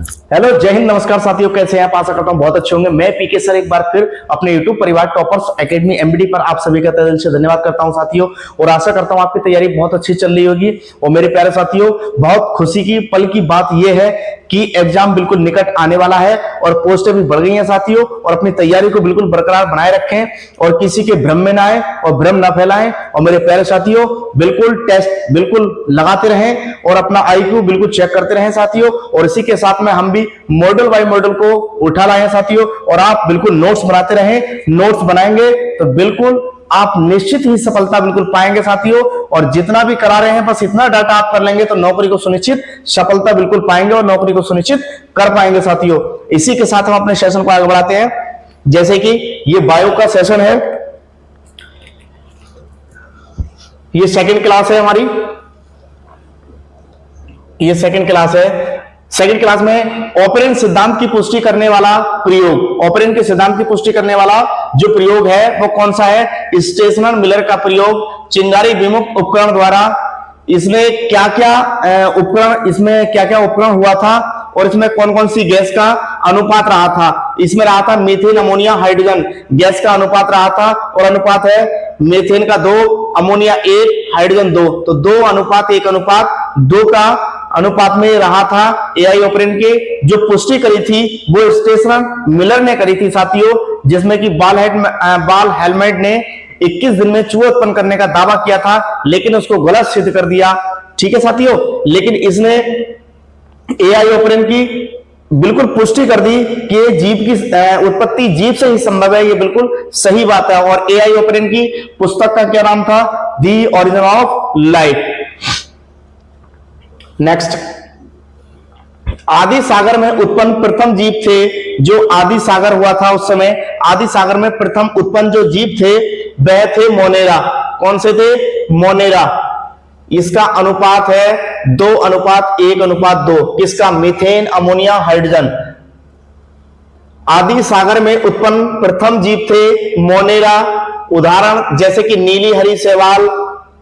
Hello, जय हिंद, नमस्कार साथियों, कैसे हैं आप? आशा करता हूं बहुत अच्छे होंगे। मैं पीके सर एक बार फिर अपने यूट्यूब परिवार टॉपर्स एकेडमी एमबीडी पर आप सभी का तहे दिल से धन्यवाद करता हूं साथियों। और आशा करता हूं आपकी तैयारी बहुत अच्छी चल रही होगी। और मेरे प्यारे साथियों, बहुत खुशी की पल की बात यह है कि एग्जाम बिल्कुल निकट आने वाला है और पोस्टें भी बढ़ गई हैं साथियों। और अपनी तैयारी को बिल्कुल बरकरार बनाए रखें और किसी के भ्रम में ना आए और भ्रम ना फैलाएं। और मेरे प्यारे साथियों, बिल्कुल टेस्ट बिल्कुल लगाते रहें और अपना आईक्यू बिल्कुल चेक करते रहें साथियों। और इसी के साथ में हम भी मॉडल बाय मॉडल को उठा लाए हैं साथियों। और आप बिल्कुल नोट्स बनाते रहें, नोट्स बनाएंगे तो बिल्कुल आप निश्चित ही सफलता बिल्कुल पाएंगे साथियों। और जितना भी करा रहे हैं बस इतना डाटा आप कर लेंगे तो नौकरी को सुनिश्चित सफलता बिल्कुल पाएंगे और नौकरी को सुनिश्चित कर पाएंगे साथियों। इसी के साथ हम अपने सेशन को आगे बढ़ाते हैं। जैसे कि ये बायो का सेशन है, ये सेकंड क्लास है हमारी, ये सेकंड क्लास है। सेकंड क्लास में ऑपरेंट सिद्धांत की पुष्टि करने वाला प्रयोग, ऑपरेंट के सिद्धांत की पुष्टि करने वाला जो प्रयोग है वो कौन सा है? स्टेशनर मिलर का प्रयोग चिंगारी विमुक्त उपकरण द्वारा। इसमें क्या क्या उपकरण, इसमें क्या क्या उपकरण हुआ था और इसमें कौन कौन सी गैस का अनुपात रहा था? इसमें रहा था मीथेन, अमोनिया, हाइड्रोजन गैस का अनुपात रहा था। और अनुपात है मीथेन का 2, अमोनिया 1, हाइड्रोजन 2। तो 2:1:2 का अनुपात में रहा था। एआई ऑपरेंट के जो पुष्टि करी थी वो स्टेशनर मिलर ने करी थी साथियों, जिसमें कि बाल हेलमेट ने 21 दिन में चूहे उत्पन्न करने का दावा किया था, लेकिन उसको गलत सिद्ध कर दिया। ठीक है साथियों, लेकिन इसने एआई ऑपरेंट की बिल्कुल पुष्टि कर दी कि ये जीव की उत्पत्ति जीव से ही संभव है। ये बिल्कुल सही बात है। और एआई ऑपरेंट की पुस्तक का क्या नाम था? The origin of life. Next, आदि सागर में उत्पन्न प्रथम जीव थे जो आदि सागर हुआ था उस समय, आदि सागर में प्रथम उत्पन्न जो जीव थे वह थे मोनेरा। कौन से थे? मोनेरा। इसका अनुपात है 2:1:2। किसका? Methane, ammonia, hydrogen. आदि सागर में उत्पन्न प्रथम जीव थे मोनेरा। उदाहरण जैसे कि नीली हरी शैवाल,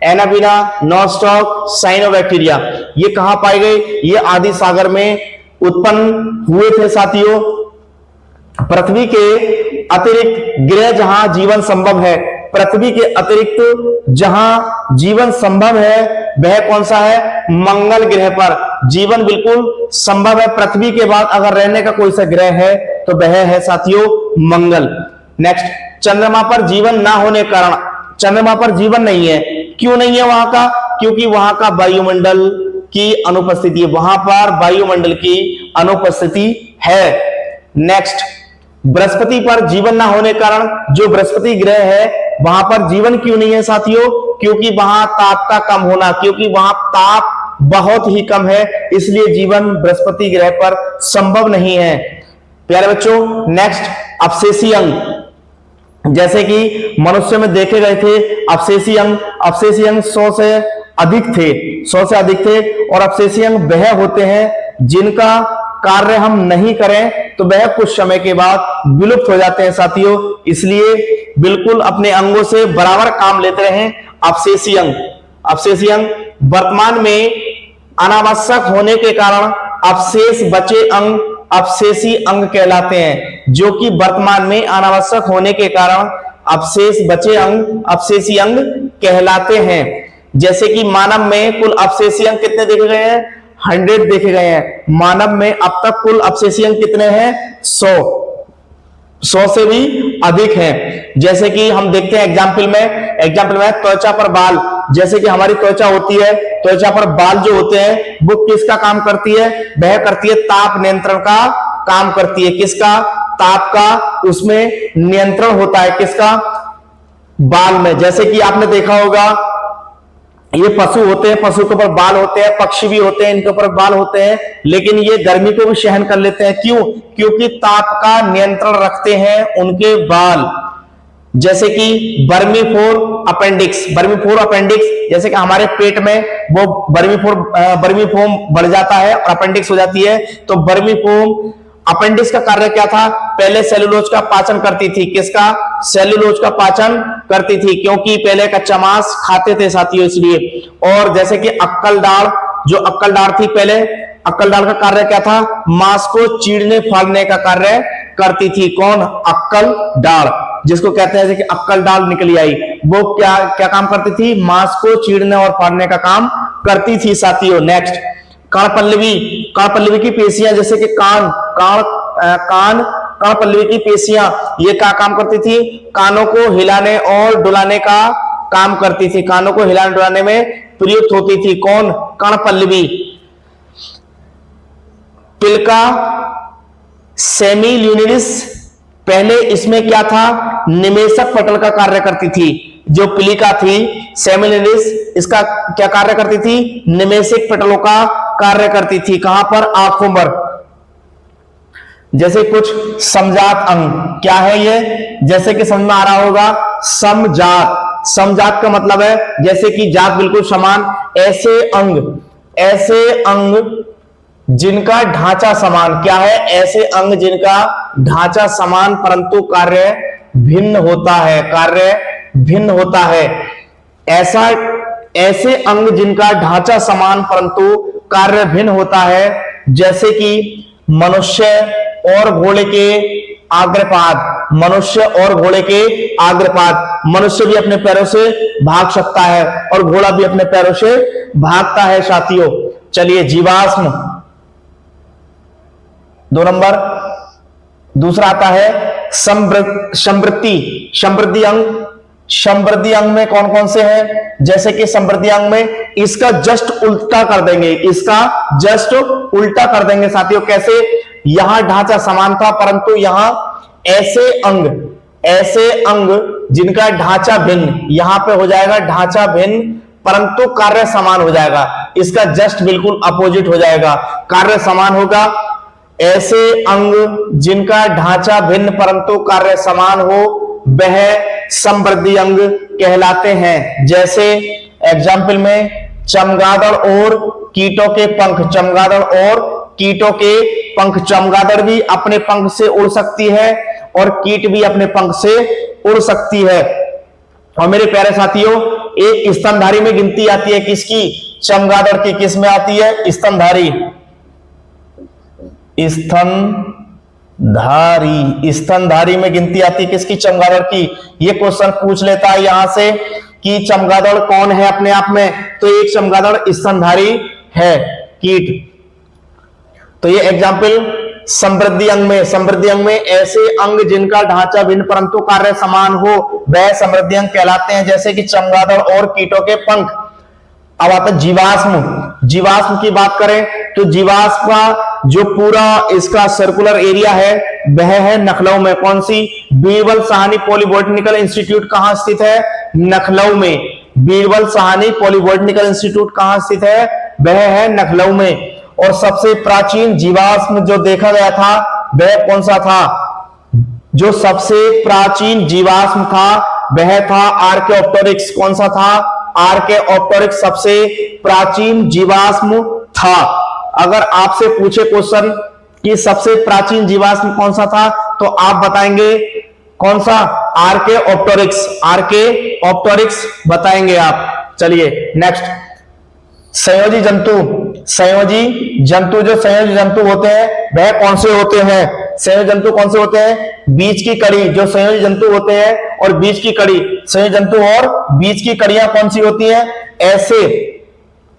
एनाबिना, नॉस्टॉक, साइनोबैक्टीरिया। ये कहां पाए गए? ये आदि सागर में उत्पन्न हुए थे साथियों। पृथ्वी के अतिरिक्त ग्रह जहां जीवन संभव है, पृथ्वी के अतिरिक्त जहां जीवन संभव है वह कौन सा है? मंगल ग्रह पर जीवन बिल्कुल संभव है। पृथ्वी के बाद अगर रहने का कोई सा ग्रह है तो वह है साथियों मंगल। नेक्स्ट, चंद्रमा पर जीवन ना होने कारण, चंद्रमा पर जीवन नहीं है। क्यों नहीं है वहां का? क्योंकि वहां का वायुमंडल की अनुपस्थिति है, वहां पर वायुमंडल की अनुपस्थिति है। नेक्स्ट, बृहस्पति पर जीवन ना होने कारण, जो बृहस्पति ग्रह है वहां पर जीवन क्यों नहीं है साथियों? क्योंकि वहां ताप का कम होना, क्योंकि वहां ताप बहुत ही कम है, इसलिए जीवन बृहस्पति ग्रह पर संभव नहीं है प्यारे बच्चों। नेक्स्ट, अवशेषी अंग, जैसे कि मनुष्य में देखे गए थे अवशेषी अंग, अवशेषी अंग 100 से अधिक थे, 100 से अधिक थे। और अवशेषी अंग वह होते हैं जिनका कार्य हम नहीं करें तो वह कुछ समय के बाद विलुप्त हो जाते हैं साथियों। इसलिए बिल्कुल अपने अंगों से बराबर काम लेते रहें। अवशेषी अंग, अवशेषी अंग वर्तमान में अनावश्यक होने के कारण अवशेष बचे अंग अवशेषी अंग कहलाते हैं। जो कि वर्तमान में अनावश्यक होने के कारण अवशेष बचे अंग अवशेषी अंग कहलाते हैं। जैसे कि मानव में कुल अवशेषी अंग कितने देखे गए हैं? 100 देखे गए हैं। मानव में अब तक कुल अवशेषी अंग कितने हैं? 100 से भी अधिक हैं। जैसे कि हम देखते हैं एग्जाम्पल में त्वचा पर बाल, जैसे कि हमारी त्वचा होती है, त्वचा पर बाल जो होते हैं वो किसका काम करती है? वह करती है ताप नियंत्रण का काम करती है। किसका? ताप का उसमें नियंत्रण होता है। किसका? बाल में। जैसे कि आपने देखा होगा ये पशु होते हैं, पशु के ऊपर बाल होते हैं, पक्षी भी होते हैं, इनके ऊपर बाल होते हैं, लेकिन ये गर्मी को भी सहन कर लेते हैं। क्यों? क्योंकि ताप का नियंत्रण रखते हैं उनके बाल। जैसे कि वर्मीफोर अपेंडिक्स, वर्मीफोर अपेंडिक्स, जैसे कि हमारे पेट में वो वर्मीफोम बढ़ जाता है और अपेंडिक्स हो जाती है। तो वर्मीफोम अपेंडिक्स का कार्य क्या था? पहले सेलुलोज का पाचन करती थी। किसका? सेलुलोज का पाचन करती थी, क्योंकि पहले कच्चा मांस खाते थे साथियों, इसलिए। और जैसे कि अक्कल दाढ़, जो अक्कल दाढ़ थी पहले अक्कल डाल का कार्य क्या था? मांस को चीरने फाड़ने का कार्य करती थी। कौन? अक्कल डाल, जिसको कहते हैं कि अक्कल डाल निकली आई। वो क्या क्या काम करती थी? मांस को चीरने और फाड़ने का काम करती थी साथियों। नेक्स्ट, कर्णपल्लवी। कर्णपल्लवी की पेशियां जैसे कि कर्णपल्लवी की पेशियां ये क्या काम करती थी? कानों को हिलाने और डुलाने का काम करती थी। कानों को हिलाने डुलाने में प्रयुक्त होती थी। कौन? कर्णपल्लवी। पिलका सेमिल्यूनिस, पहले इसमें क्या था? निमेशक पटल का कार्य करती थी। जो पिलिका थी सेमिल्यूनिस, इसका क्या कार्य करती थी? निमेशक पटलों का कार्य करती थी। कहां पर? आंखों पर। जैसे कुछ समजात अंग, क्या है ये? जैसे कि समझ में आ रहा होगा, समजात। समजात का मतलब है जैसे कि जात बिल्कुल समान, ऐसे अंग जिनका ढांचा समान। क्या है? ऐसे अंग जिनका ढांचा समान परंतु कार्य भिन्न होता है। कार्य भिन्न होता है। ऐसे अंग जिनका ढांचा समान परंतु कार्य भिन्न होता है, जैसे कि मनुष्य और घोड़े के अग्रपाद। मनुष्य और घोड़े के अग्रपाद। मनुष्य भी अपने पैरों से भाग सकता है और घोड़ा भी अपने पैरों से भागता है साथियों। चलिए, जीवाश्म 2 नंबर। दूसरा आता है समृद्धि। समृद्धि अंग। समृद्धि अंग में कौन कौन से हैं? जैसे कि समृद्धि अंग में इसका जस्ट उल्टा कर देंगे। इसका जस्ट उल्टा कर देंगे साथियों। कैसे? यहां ढांचा समान था परंतु यहां ऐसे अंग जिनका ढांचा भिन्न, यहां पे हो जाएगा ढांचा भिन्न परंतु कार्य समान हो जाएगा। इसका जस्ट बिल्कुल अपोजिट हो जाएगा। कार्य समान होगा। ऐसे अंग जिनका ढांचा भिन्न परंतु कार्य समान हो, वह समृद्धि अंग कहलाते हैं। जैसे एग्जाम्पल में चमगादड़ और कीटों के पंख। चमगादड़ और कीटों के पंख। चमगादड़ भी अपने पंख से उड़ सकती है और कीट भी अपने पंख से उड़ सकती है। और मेरे प्यारे साथियों, एक स्तनधारी में गिनती आती है किसकी? चमगादड़ की। किस में आती है? स्तनधारी। स्तनधारी में गिनती आती है किसकी? चमगादड़ की। ये क्वेश्चन पूछ लेता है यहां से कि चमगादड़ कौन है अपने आप में, तो एक चमगादड़ स्तनधारी है, कीट। तो ये एग्जाम्पल समृद्धि अंग में ऐसे अंग जिनका ढांचा भिन्न परंतु कार्य समान हो, वह समृद्धि अंग कहलाते हैं। जैसे कि चमगादड़ और कीटों के पंख। अब आता है जीवाश्म। जीवाश्म की बात करें तो जीवाश्म का जो पूरा इसका सर्कुलर एरिया है वह है लखनऊ में। कौन सी? बीरबल साहनी पॉलीबोटनिकल इंस्टीट्यूट कहां स्थित है? लखनऊ में। बीरबल साहनी पॉलीबोटनिकल इंस्टीट्यूट कहां स्थित है? वह है लखनऊ में। और सबसे प्राचीन जीवाश्म जो देखा गया था वह कौन सा था? जो सबसे प्राचीन जीवाश्म था वह था आर्केओप्टेरिक्स। कौन सा था? आर्केओप्टेरिक्स सबसे प्राचीन जीवाश्म था। अगर आपसे पूछे क्वेश्चन कि सबसे प्राचीन जीवाश्म कौन सा था, तो आप बताएंगे कौन सा? आर्केओप्टेरिक्स। आर्केओप्टेरिक्स बताएंगे आप। चलिए नेक्स्ट, संयोजी जंतु। संयोजी जंतु, जो संयोजी जंतु होते हैं वह कौन से होते हैं? संयोजी जंतु कौन से होते हैं? बीज की कड़ी। जो संयोजी जंतु होते हैं और बीज की कड़ी, संयोजी जंतु और बीज की कड़ियां कौन सी होती हैं? ऐसे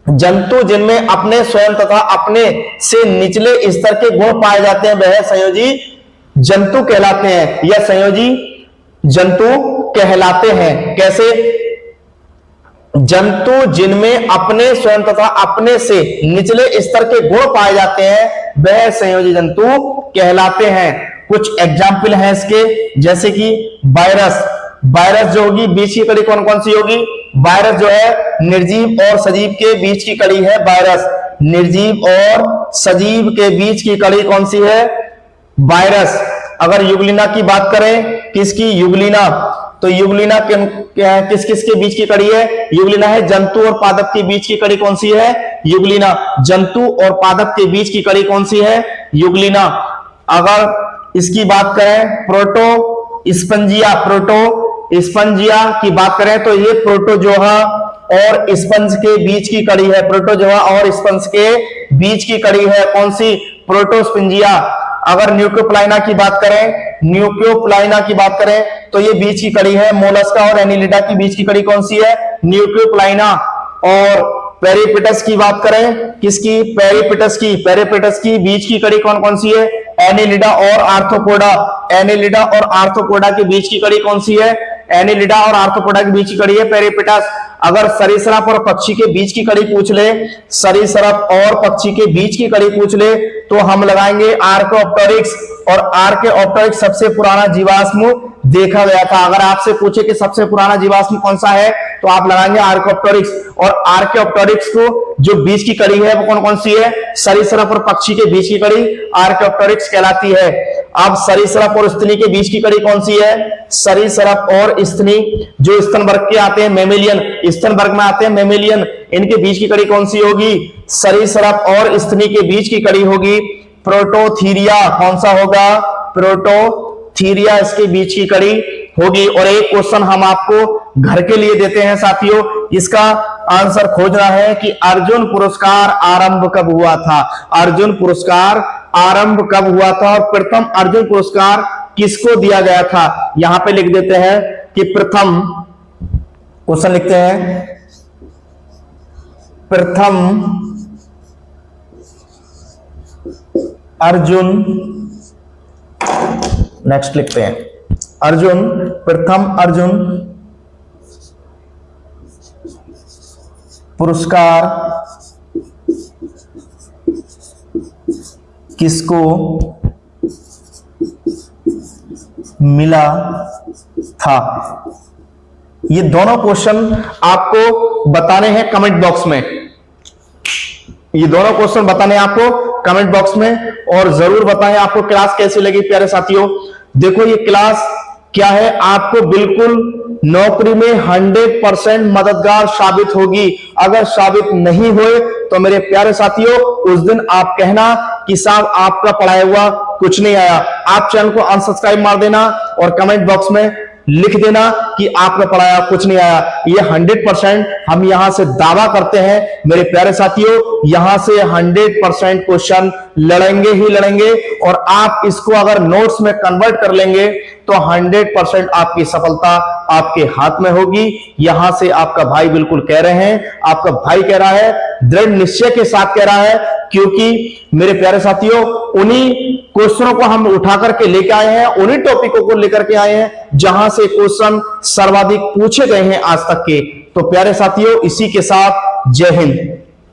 जंतु जिनमें अपने स्वयं तथा अपने से निचले स्तर के गुण पाए जाते हैं वह संयोजी जंतु कहलाते हैं, या संयोजी जंतु कहलाते हैं। कैसे? जंतु जिनमें अपने स्वयं तथा अपने से निचले स्तर के गुण पाए जाते हैं वह संयोजी जंतु कहलाते हैं। कुछ एग्जाम्पल हैं इसके, जैसे कि वायरस। वायरस जो होगी, बीज की कड़ी कौन कौन सी होगी? वायरस जो है निर्जीव और सजीव के बीच की कड़ी है वायरस। निर्जीव और सजीव के बीच की कड़ी कौन सी है? वायरस। अगर युगलिना की बात करें, किसकी? युगलिना। तो युगलिना किस किस के बीच की कड़ी है? युगलिना है जंतु और पादप के बीच की कड़ी कौन सी है? युगलिना। जंतु और पादप के बीच की कड़ी कौन सी है? युगलिना। अगर इसकी बात करें प्रोटो स्पंजिया की बात करें तो ये प्रोटो जो है और स्पंज के बीच की कड़ी है, प्रोटोजोआ और स्पंज के बीच की कड़ी है कौन सी, प्रोटोस्पिंजिया। अगर न्यूक्लियोप्लाइना की बात करें तो ये बीच की कड़ी है, मोलस्का और एनिलिडा की बीच की कड़ी कौन सी है, न्यूक्लियोप्लाइना। और पेरिपेटस की बात करें, किसकी, पेरिपेटस की बीच की कड़ी कौन कौन सी है, एनिलिडा और आर्थ्रोपोडा। एनिलिडा और आर्थ्रोपोडा के बीच की कड़ी कौन सी है, एनिलिडा और आर्थ्रोपोडा के बीच की कड़ी है पेरिपेटस। अगर सरीसृप और पक्षी के बीच की कड़ी पूछ ले, सरीसृप और पक्षी के बीच की कड़ी पूछ ले तो हम लगाएंगे आर्कोप्टेरिक्स। और आर्कोप्टेरिक्स सबसे पुराना जीवाश्म देखा गया था। अगर आपसे पूछे कि सबसे पुराना जीवाश्म कौन सा है तो आप लगाएंगे आर्कोप्टेरिक्स। और आर्कोप्टेरिक्स को जो बीच की कड़ी है वो कौन कौन सी है, सरीसृप और पक्षी के बीच की कड़ी आर्कोप्टेरिक्स कहलाती है। अब सरीसृप और स्तनी के बीच की कड़ी कौन सी है, सरीसृप और स्तनी जो स्तनवर्ग के आते हैं, मेमेलियन, स्तनवर्ग में आते हैं मेमेलियन, इनके बीच की कड़ी कौन सी होगी, सरीसृप और स्तनी के बीच की कड़ी होगी प्रोटोथीरिया। कौन सा होगा, प्रोटोथीरिया इसके बीच की कड़ी होगी। और एक क्वेश्चन हम आपको घर के लिए देते हैं साथियों, इसका आंसर खोजना है कि अर्जुन पुरस्कार आरंभ कब हुआ था, अर्जुन पुरस्कार आरंभ कब हुआ था और प्रथम अर्जुन पुरस्कार किसको दिया गया था। यहां पे लिख देते हैं कि प्रथम, क्वेश्चन लिखते हैं प्रथम अर्जुन, नेक्स्ट लिखते हैं अर्जुन, प्रथम अर्जुन पुरस्कार किसको मिला था। ये दोनों क्वेश्चन आपको बताने हैं कमेंट बॉक्स में, ये दोनों क्वेश्चन बताने हैं आपको कमेंट बॉक्स में। और जरूर बताएं आपको क्लास कैसी लगी प्यारे साथियों। देखो ये क्लास क्या है, आपको बिल्कुल नौकरी में 100% मददगार साबित होगी। अगर साबित नहीं हुए तो मेरे प्यारे साथियों उस दिन आप कहना कि साहब आपका पढ़ाया हुआ कुछ नहीं आया। आप चैनल को अनसब्सक्राइब मार देना और कमेंट बॉक्स में लिख देना कि आपका पढ़ाया कुछ नहीं आया। ये 100% हम यहां से दावा करते हैं मेरे प्यारे साथियों, यहां से 100% क्वेश्चन लड़ेंगे ही लड़ेंगे। और आप इसको अगर नोट्स में कन्वर्ट कर लेंगे तो 100% आपकी सफलता आपके हाथ में होगी। यहां से आपका भाई बिल्कुल कह रहे हैं, आपका भाई कह रहा है, दृढ़ निश्चय के साथ कह रहा है, क्योंकि मेरे प्यारे साथियों उन्हीं क्वेश्चनों को हम उठा करके लेकर आए हैं, उन्हीं टॉपिकों को लेकर के आए हैं जहां से क्वेश्चन सर्वाधिक पूछे गए हैं आज तक के। तो प्यारे साथियों इसी के साथ जय हिंद।